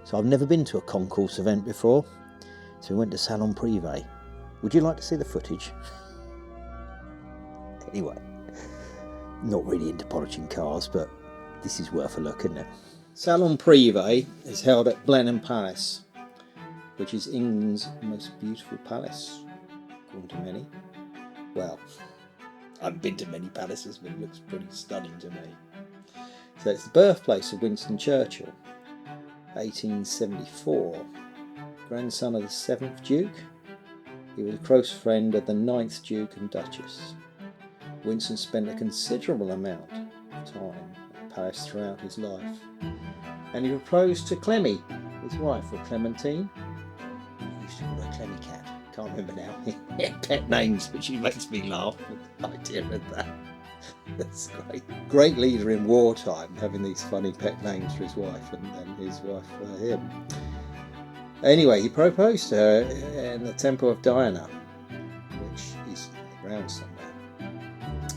So I've never been to a concourse event before, so we went to Salon Prive. Would you like to see the footage? Anyway, not really into polishing cars, but this is worth a look, isn't it? Salon Prive is held at Blenheim Palace, which is England's most beautiful palace, according to many. Well, I haven't been to many palaces, but it looks pretty stunning to me. So it's the birthplace of Winston Churchill, 1874, grandson of the 7th Duke. He was a close friend of the 9th Duke and Duchess. Winston spent a considerable amount of time at the palace throughout his life, and he proposed to Clemmy, his wife, or Clementine. He used to call her Clemmy Cat. Can't remember now. He had pet names, but she makes me laugh with the idea of that. That's great. Great leader in wartime, having these funny pet names for his wife and his wife for him. Anyway, he proposed to her in the Temple of Diana, which is in the grounds somewhere.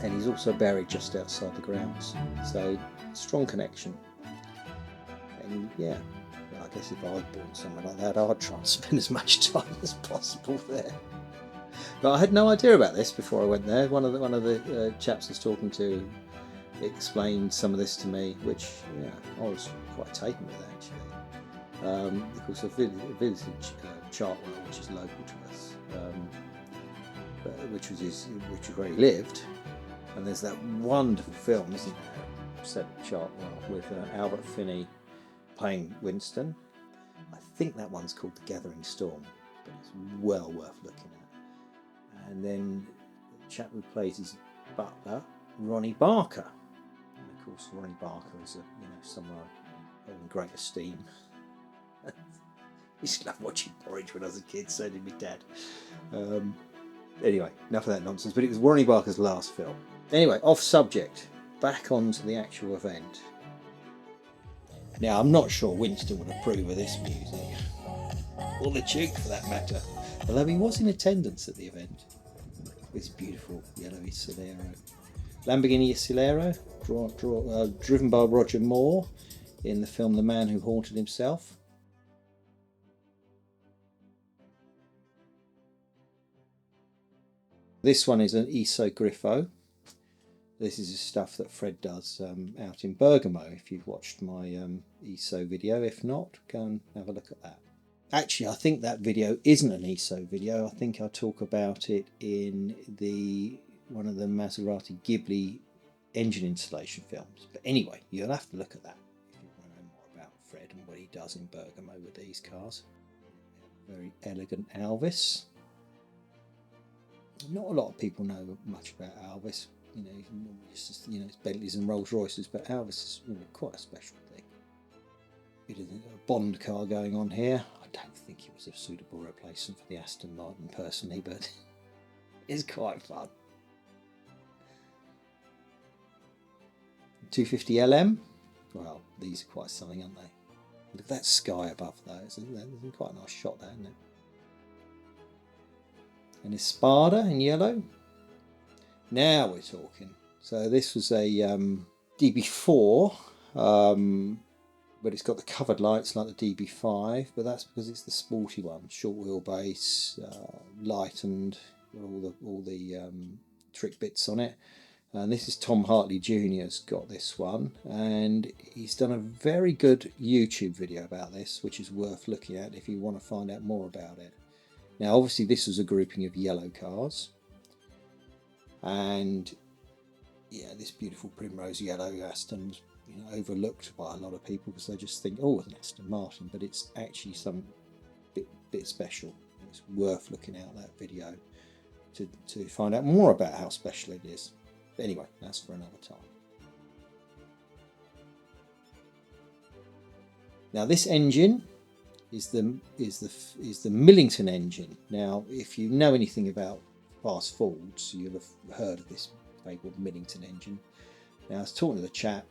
And he's also buried just outside the grounds. So, strong connection. And yeah, I guess if I was born somewhere like that, I'd try and spend as much time as possible there. But I had no idea about this before I went there. One of the chaps I was talking to explained some of this to me, which I was quite taken with actually. Because I visited Chartwell, which is local to us, which was where he lived. And there's that wonderful film, isn't there, set at Chartwell with Albert Finney playing Winston. I think that one's called The Gathering Storm, but it's well worth looking at. And then the chap who plays his butler, Ronnie Barker. And of course, Ronnie Barker is someone I hold in great esteem. I used to love watching Porridge when I was a kid, so did my dad. Anyway, enough of that nonsense, but it was Ronnie Barker's last film. Anyway, off subject, back onto the actual event. Now, I'm not sure Winston would approve of this music, or the Duke for that matter, although he was in attendance at the event. This beautiful yellowy Salero. Lamborghini Salero, driven by Roger Moore in the film The Man Who Haunted Himself. This one is an ISO Griffo. This is the stuff that Fred does out in Bergamo, if you've watched my ISO video. If not, go and have a look at that. Actually, I think that video isn't an ISO video. I think I talk about it in one of the Maserati Ghibli engine installation films. But anyway, you'll have to look at that if you want to know more about Fred and what he does in Bergamo with these cars. Very elegant Alvis. Not a lot of people know much about Alvis. It's Bentleys and Rolls Royces, but Alvis is quite a special thing. Bit of a Bond car going on here. I don't think it was a suitable replacement for the Aston Martin personally, but it's quite fun. 250 LM. Well, these are quite something, aren't they? Look at that sky above those. It's quite a nice shot there, isn't it? And a Spada in yellow. Now we're talking. So this was a DB4, but it's got the covered lights like the DB5, but that's because it's the sporty one, short wheelbase, light, and all the trick bits on it. And this is Tom Hartley Jr.'s got this one, and he's done a very good YouTube video about this, which is worth looking at if you want to find out more about it. Now, obviously, this was a grouping of yellow cars, and yeah, this beautiful primrose yellow Aston was overlooked by a lot of people because they just think, oh, it's an Aston Martin, but it's actually some bit special. It's worth looking out that video to find out more about how special it is. But anyway, that's for another time. Now, this engine is the Millington engine. Now, if you know anything about fast Fords, you'll have heard of this fabled Millington engine. Now, I was talking to the chap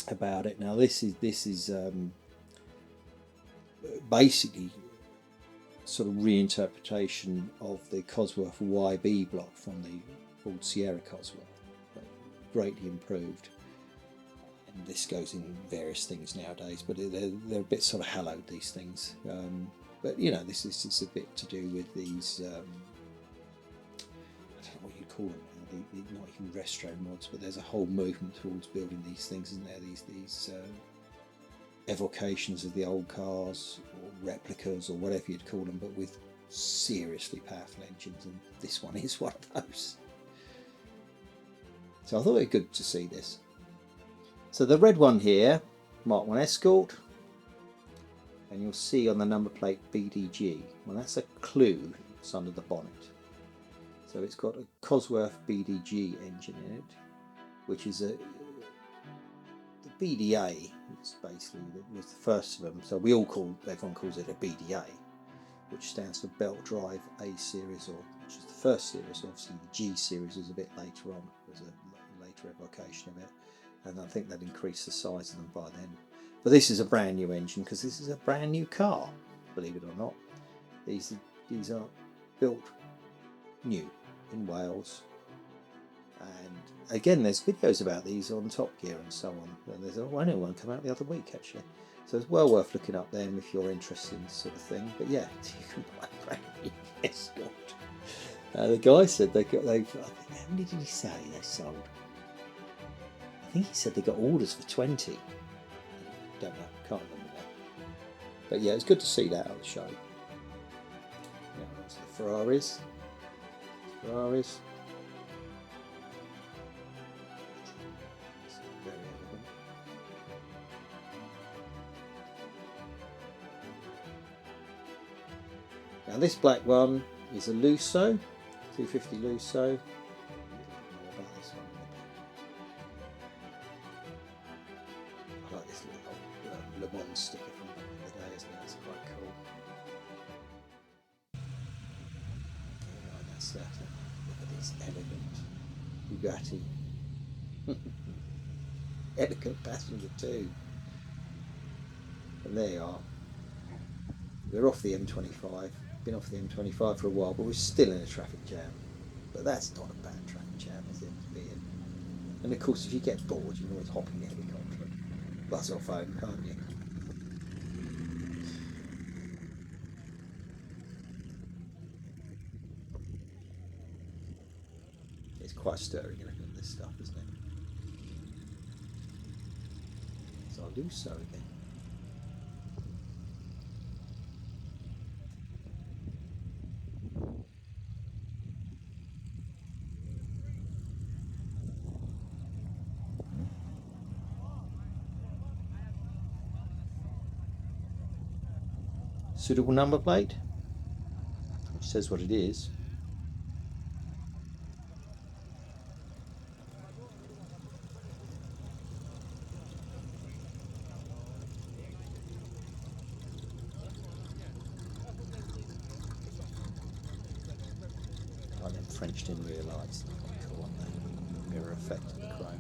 about it. Now, this is basically sort of reinterpretation of the Cosworth YB block from the Ford Sierra Cosworth, greatly improved. and this goes in various things nowadays, but they're a bit sort of hallowed, these things. But you know, this is a bit to do with these, I don't know what you call them now, not even retro mods, but there's a whole movement towards building these things, isn't there? These evocations of the old cars, or replicas, or whatever you'd call them, but with seriously powerful engines, and this one is one of those. So I thought it was good to see this. So the red one here, Mark 1 Escort, and you'll see on the number plate BDG. Well, that's a clue that's under the bonnet. So it's got a Cosworth BDG engine in it, which is the BDA. It's basically was the first of them. So everyone calls it a BDA, which stands for Belt Drive A Series, which is the first series. Obviously, the G Series is a bit later on. There's a later evocation of it, and I think they'd increased the size of them by then. But this is a brand new engine because this is a brand new car, believe it or not. These are built new in Wales, and again, there's videos about these on Top Gear and so on. And there's one come out the other week actually, so it's well worth looking up them if you're interested in this sort of thing. But yeah, you can buy a brand new Escort. The guy said how many did he say they sold? I think he said they got orders for 20. Don't know, can't remember that. But yeah, it's good to see that at the show. Yeah, that's the Ferraris. Ferraris. Very elegant. Now this black one is a Lusso, 250 Lusso. More about this one. I like this little Le Mans sticker from back in the day, isn't it? It's quite cool. Yeah, that's that. Look at this elegant Bugatti. Elegant passenger too. And there you are. We're off the M25. Been off the M25 for a while, but we're still in a traffic jam. But that's not a bad traffic jam, is it, to be in? And of course, if you get bored, you can always hop in the helicopter and buzz off home, can't you? It's quite stirring looking at this stuff, isn't it? So I'll do so again. Suitable number plate, which says what it is. Like them French didn't realise. Quite cool, aren't they? Mirror effect of the chrome.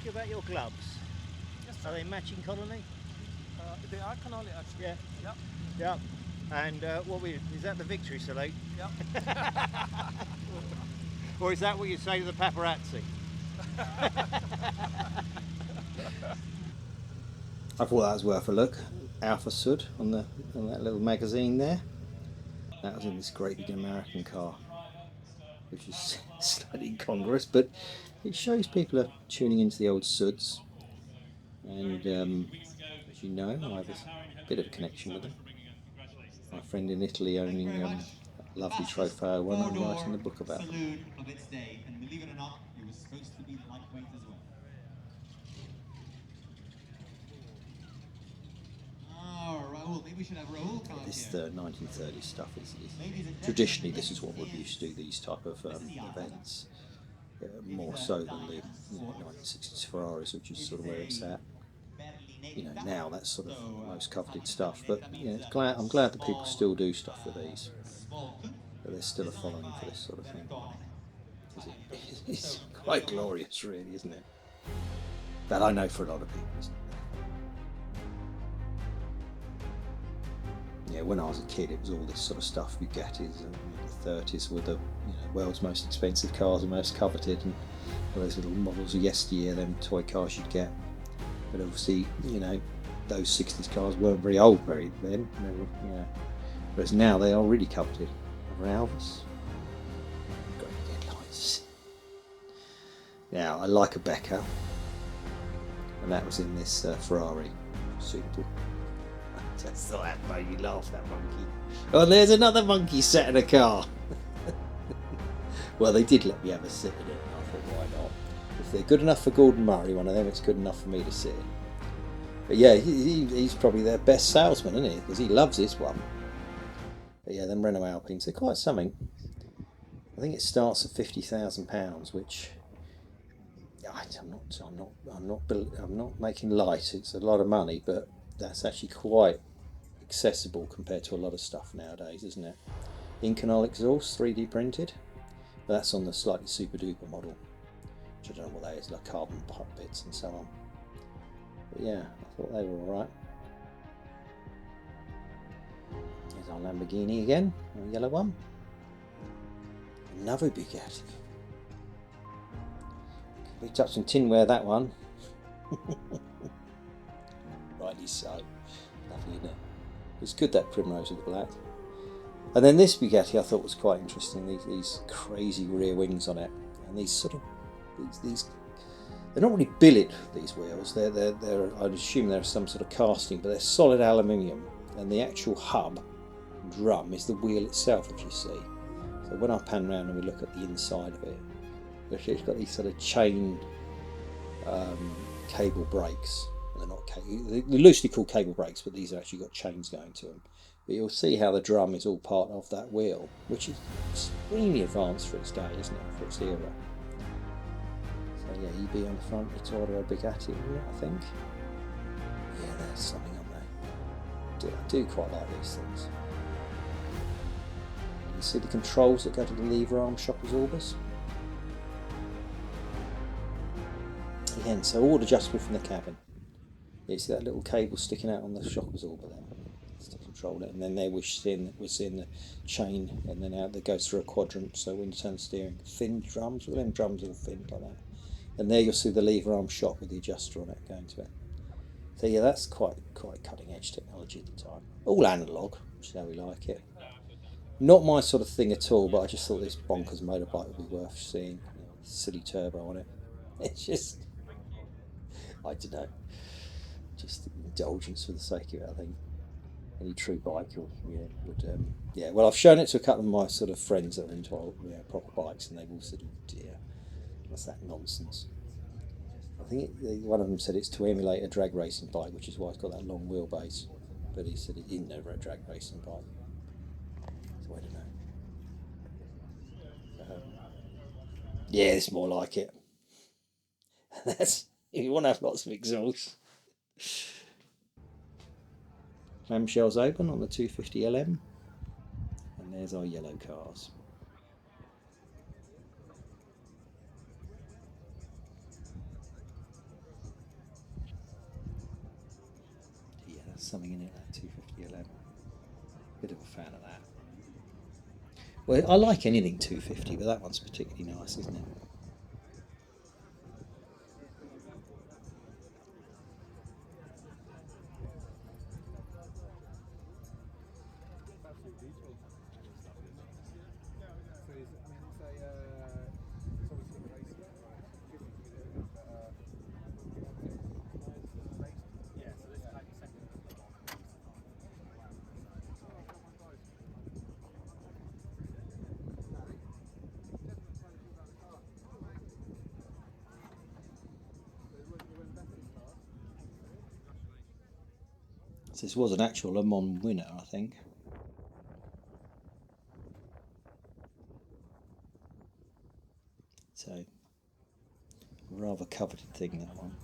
you about your gloves? Yes, Are they matching Colony? they are Cannoli actually. Yeah. Yep. Yeah. And is that the victory salute? Yep. Or is that what you say to the paparazzi? I thought that was worth a look. Alpha Sud on that little magazine there. That was in this great big American car, which is slightly incongruous, but it shows people are tuning into the old Suds. And as you know, I have a bit of a connection with them. My friend in Italy owning a lovely Trofeo one and writing a book about them. Of its day, and believe it or not, it was supposed to be lightweight as well. Raoul, maybe we should have Raoul come This here. 1930s stuff is traditionally this is what we used to do these type of events, more so than the 1960s Ferraris, which is sort of where it's at. Now that's sort of most coveted stuff, but I'm glad that people still do stuff with these, that there's still a following for this sort of thing, because it's quite glorious really, isn't it? But I know for a lot of people it's not. When I was a kid, it was all this sort of stuff Bugattis in the 30s were the world's most expensive cars and most coveted, and all those little models of yesteryear, them toy cars you'd get. But obviously, those 60s cars weren't very old then. They were, whereas now they are really coveted. Alvis, great headlights. Now I like a Becker, and that was in this Ferrari. Suitable. Just thought that made you laugh, that monkey. Oh, and there's another monkey sat in a car. Well, they did let me have a sit in it. I thought, why not? If they're good enough for Gordon Murray, one of them, it's good enough for me to sit in. But yeah, he's probably their best salesman, isn't he? Because he loves this one. But yeah, them Renault Alpines, they're quite something. I think it starts at £50,000, which I'm not making light. It's a lot of money, but that's actually quite accessible compared to a lot of stuff nowadays, isn't it? Inconel exhaust, 3D printed, but that's on the slightly super duper model, which I don't know what that is, like carbon bits and so on. But yeah, I thought they were alright. There's our Lamborghini again, a yellow one. Another Bugatti. Picked up some tinware, that one. Rightly so. Lovely, isn't it? It's good, that primrose with the black. And then this Bugatti I thought was quite interesting. These crazy rear wings on it, and these sort of these they're not really billet, these wheels. They're I'd assume they're some sort of casting, but they're solid aluminium, and the actual hub drum is the wheel itself, if you see. So when I pan around and we look at the inside of it, it's got these sort of chain cable brakes. They're not they're loosely called cable brakes, but these have actually got chains going to them. But you'll see how the drum is all part of that wheel, which is extremely advanced for its day, isn't it, for its era. So yeah, EB on the front, Vittorio Bugatti, I think. Yeah, there's something on there. I do quite like these things. You see the controls that go to the lever arm shock absorbers? Again, so all adjustable from the cabin. You see that little cable sticking out on the shock absorber there to control it, and then there we're seeing the chain, and then out that goes through a quadrant. So when you turn the steering, thin drums, well, them drums are all thin like that, and there you'll see the lever arm shock with the adjuster on it going to it. So yeah, that's quite cutting edge technology at the time. All analog, which is how we like it. Not my sort of thing at all, but I just thought this bonkers motorbike would be worth seeing. Silly turbo on it. It's just, I don't know, just indulgence for the sake of it, I think. Any true biker would. Well, I've shown it to a couple of my sort of friends that are into proper bikes, and they've all said, "Oh dear, what's that nonsense?" I think one of them said it's to emulate a drag racing bike, which is why it's got that long wheelbase. But he said it is never a drag racing bike, so I don't know. Yeah, it's more like it. That's if you want to have lots of exhaust. Clamshells open on the 250 LM, and there's our yellow cars. something in it like 250 LM. Bit of a fan of that. Well, I like anything 250, but that one's particularly nice, isn't it? So this was an actual Le Mans winner, I think. So, rather coveted thing, that one.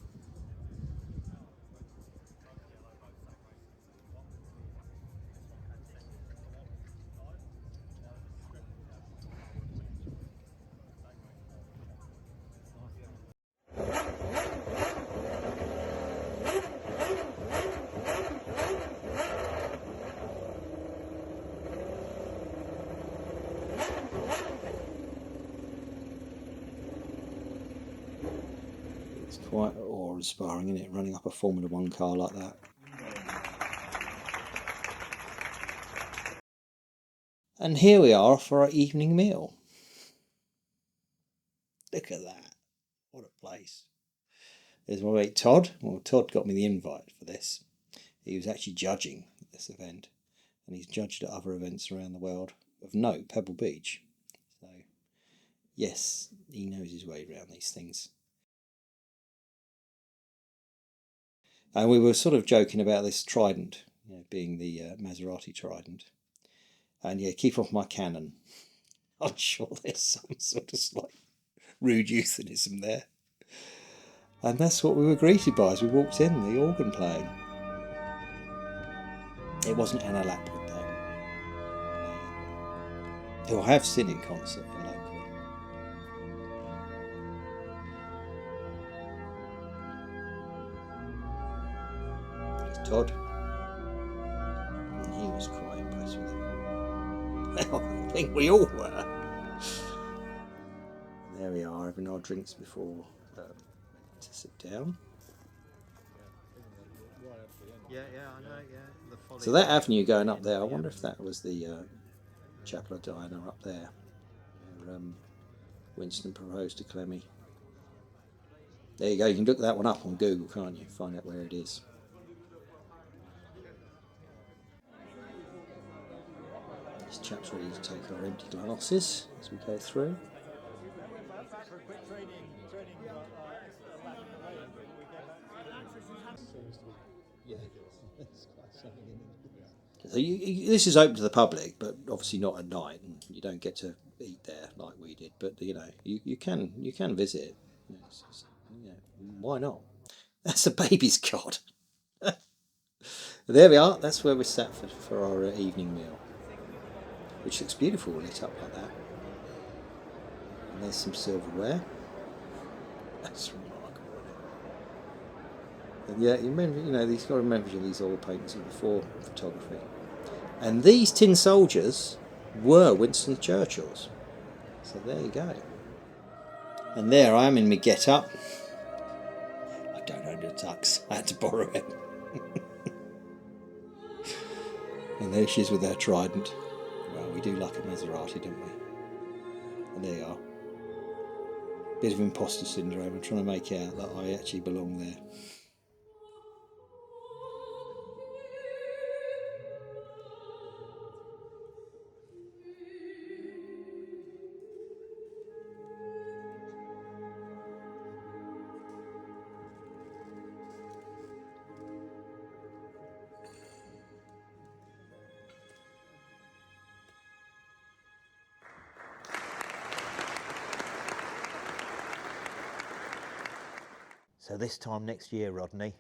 It's quite awe-inspiring, isn't it, running up a Formula 1 car like that. And here we are for our evening meal. Look at that. What a place. There's my mate Todd. Well, Todd got me the invite for this. He was actually judging this event, and he's judged at other events around the world. Of note, Pebble Beach. So, yes, he knows his way around these things. And we were sort of joking about this trident, being the Maserati trident. And yeah, keep off my cannon. I'm sure there's some sort of slight rude euphemism there. And that's what we were greeted by as we walked in, the organ playing. It wasn't Anna Lapwood though, who I have seen in concert locally. There's Todd. And he was quite impressed with it. Well, I think we all were. And there we are, having our drinks before to sit down. Yeah, I know, yeah. So that avenue going up there, I wonder if that was the Chapel of Diana up there, where Winston proposed to Clemmy. There you go, you can look that one up on Google, can't you? Find out where it is. This chap's ready to take our empty glasses as we go through. So this is open to the public, but obviously not at night, and you don't get to eat there like we did. But you can visit. Why not? That's a baby's cot. There we are. That's where we sat for our evening meal, which looks beautiful lit up like that. And there's some silverware. That's remarkable. And yeah, you remember, you've got to remember these oil paintings before photography. And these tin soldiers were Winston Churchill's. So there you go. And there I am in my get-up. I don't own the tux. I had to borrow it. And there she is with her trident. Well, we do like a Maserati, don't we? And there you are. Bit of imposter syndrome. I'm trying to make out that I actually belong there. So this time next year, Rodney,